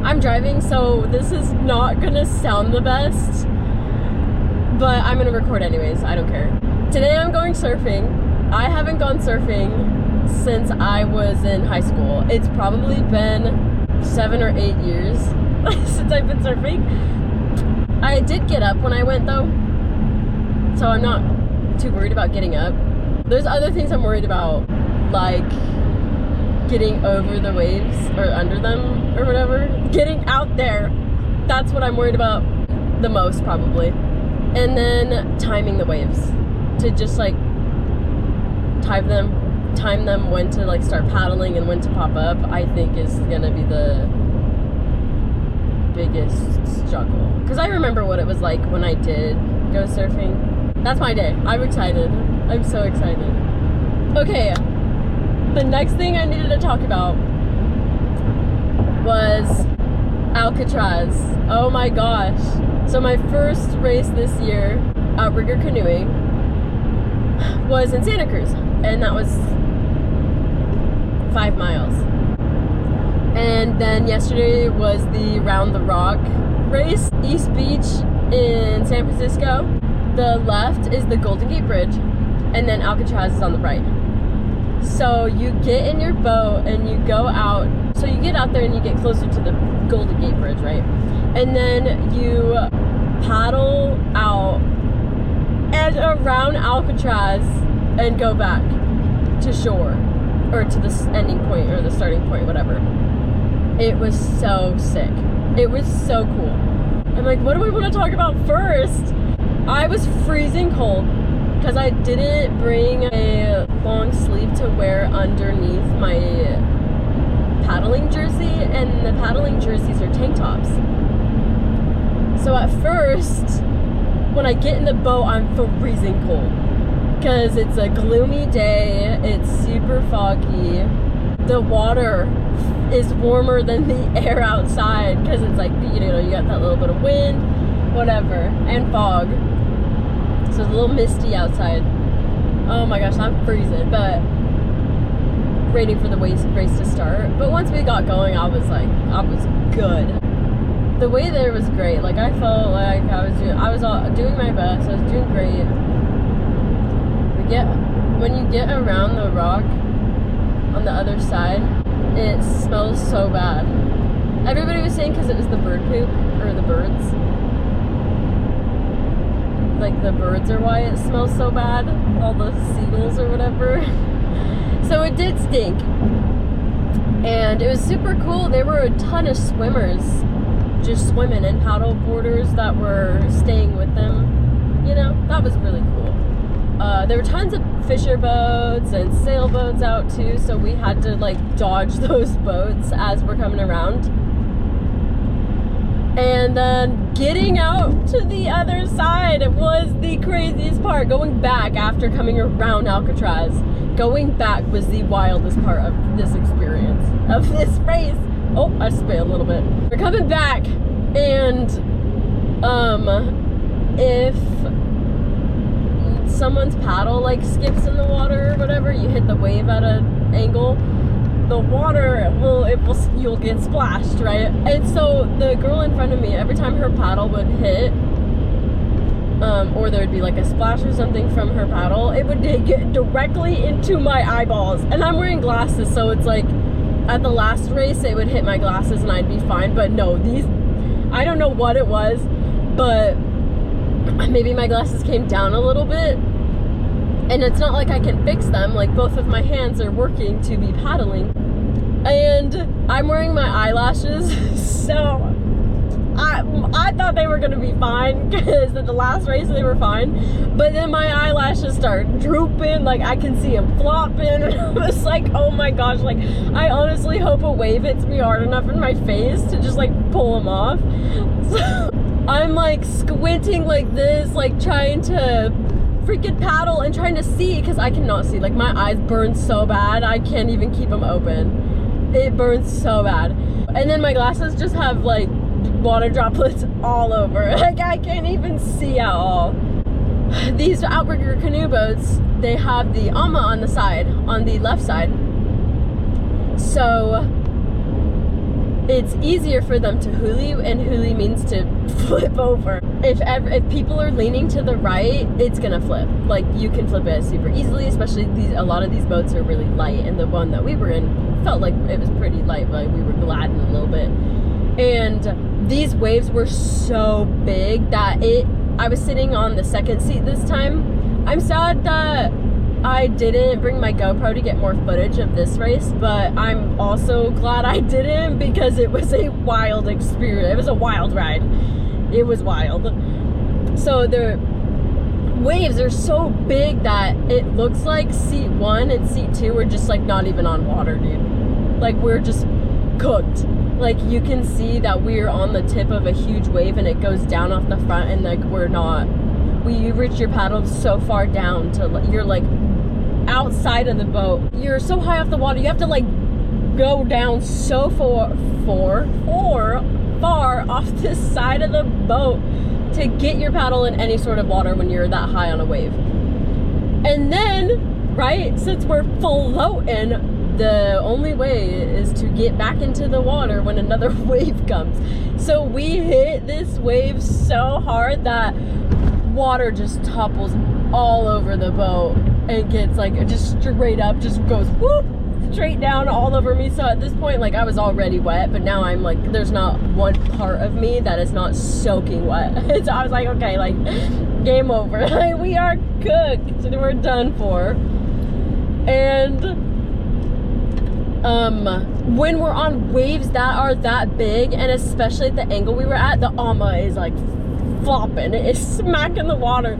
I'm driving, so this is not gonna sound the best, but I'm gonna record anyways. I don't care. Today I'm going surfing. I haven't gone surfing since I was in high school. It's probably been 7 or 8 years since I've been surfing. I did get up when I went though, so I'm not too worried about getting up. There's other things I'm worried about, like getting over the waves or under them or whatever. Getting out there, that's what I'm worried about the most probably. And then timing the waves to just like time them when to like start paddling and when to pop up, I think is gonna be the biggest struggle. Because I remember what it was like when I did go surfing. That's my day. I'm excited. I'm so excited. Okay, the next thing I needed to talk about was Alcatraz. Oh my gosh. So my first race this year, outrigger canoeing, was in Santa Cruz, and that was 5 miles. And then yesterday was the Round the Rock race, East Beach in San Francisco. The left is the Golden Gate Bridge, and then Alcatraz is on the right. So you get in your boat and you go out. So you get out there and you get closer to the Golden Gate Bridge, right? And then you paddle out and around Alcatraz and go back to shore, or to the ending point or the starting point, whatever. It was so sick. It was so cool. I'm like, what do we want to talk about first? I was freezing cold because I didn't bring a long sleeve to wear underneath my paddling jersey, and the paddling jerseys are tank tops. So at first, when I get in the boat, I'm freezing cold because it's a gloomy day, it's super foggy, the water is warmer than the air outside because it's like, you know, you got that little bit of wind, whatever, and fog. So it's a little misty outside. Oh my gosh, I'm freezing, but waiting for the race to start. But once we got going, I was good. The way there was great. Like, I felt like I was doing my best. I was doing great. When you get around the rock on the other side, it smells so bad. Everybody was saying because it was the bird poop, or the birds. Like, the birds are why it smells so bad. All the seagulls or whatever. So it did stink. And it was super cool. There were a ton of swimmers just swimming, and paddle boarders that were staying with them. You know, that was really cool. There were tons of fisher boats and sailboats out too, so we had to like dodge those boats as we're coming around. And then getting out to the other side was the craziest part. Going back after coming around Alcatraz, going back was the wildest part of this experience, of this race. Oh, I spit a little bit. We're coming back, and if someone's paddle like skips in the water or whatever, you hit the wave at an angle, the water you'll get splashed, right? And so the girl in front of me, every time her paddle would hit, or there'd be like a splash or something from her paddle, it would get directly into my eyeballs. And I'm wearing glasses, so it's like at the last race it would hit my glasses and I'd be fine. But no, I don't know what it was, but maybe my glasses came down a little bit, and it's not like I can fix them. Like, both of my hands are working to be paddling, and I'm wearing my eyelashes, so I thought they were gonna be fine because at the last race they were fine, but then my eyelashes start drooping, like I can see them flopping, and I was like, oh my gosh, like I honestly hope a wave hits me hard enough in my face to just like pull them off. So I'm like squinting like this, like trying to freaking paddle and trying to see, because I cannot see. Like, my eyes burn so bad, I can't even keep them open. It burns so bad. And then my glasses just have like water droplets all over. Like, I can't even see at all. These outrigger canoe boats, they have the AMA on the side, on the left side. So it's easier for them to huli, and huli means to flip over. If people are leaning to the right, it's gonna flip. Like, you can flip it super easily, especially a lot of these boats are really light, and the one that we were in felt like it was pretty light, but we were gliding a little bit. And these waves were so big that I was sitting on the second seat this time. I'm sad that I didn't bring my GoPro to get more footage of this race, but I'm also glad I didn't, because it was a wild experience. It was a wild ride. It was wild. So the waves are so big that it looks like seat 1 and seat 2 are just like not even on water, dude. Like, we're just cooked. Like, you can see that we're on the tip of a huge wave and it goes down off the front, and like you reach your paddle so far down to, you're like outside of the boat. You're so high off the water, you have to like go down so far off the side of the boat to get your paddle in any sort of water when you're that high on a wave. And then, right, since we're floating, the only way is to get back into the water when another wave comes. So we hit this wave so hard that water just topples all over the boat and gets like just straight up, just goes whoop straight down all over me. So at this point, like, I was already wet, but now I'm like, there's not one part of me that is not soaking wet. So I was like, okay, like, game over. Like, we are cooked, we're done for. And when we're on waves that are that big, and especially at the angle we were at, the ama is like flopping, it's smacking the water,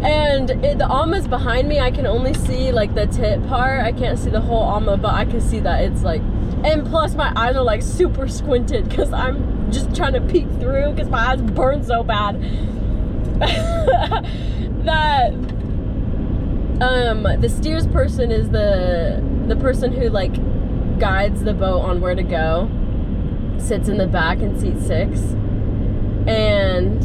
and the ama's behind me. I can only see like the tip part, I can't see the whole ama, but I can see that it's like, and plus my eyes are like super squinted because I'm just trying to peek through because my eyes burn so bad. That the steers person is the person who like guides the boat on where to go, sits in the back in seat 6, and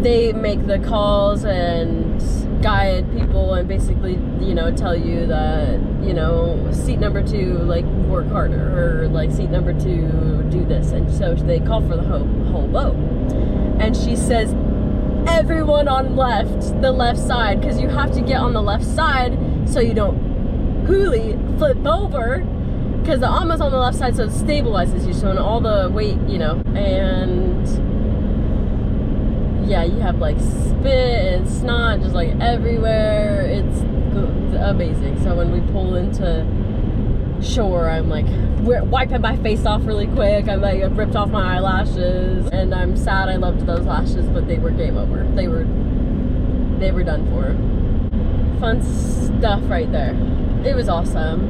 they make the calls and guide people and basically, you know, tell you that, you know, seat number 2, like, work harder, or like seat number 2, do this. And so they call for the whole boat, and she says everyone on the left side, because you have to get on the left side so you don't huli flip over, because the ama's on the left side, so it stabilizes you, so in all the weight, you know. And yeah, you have like spit and snot just like everywhere. It's amazing. So when we pull into shore, I'm like, we're wiping my face off really quick. I'm like, I've ripped off my eyelashes, and I'm sad. I loved those lashes, but they were game over. They were done for. Fun stuff right there. It was awesome.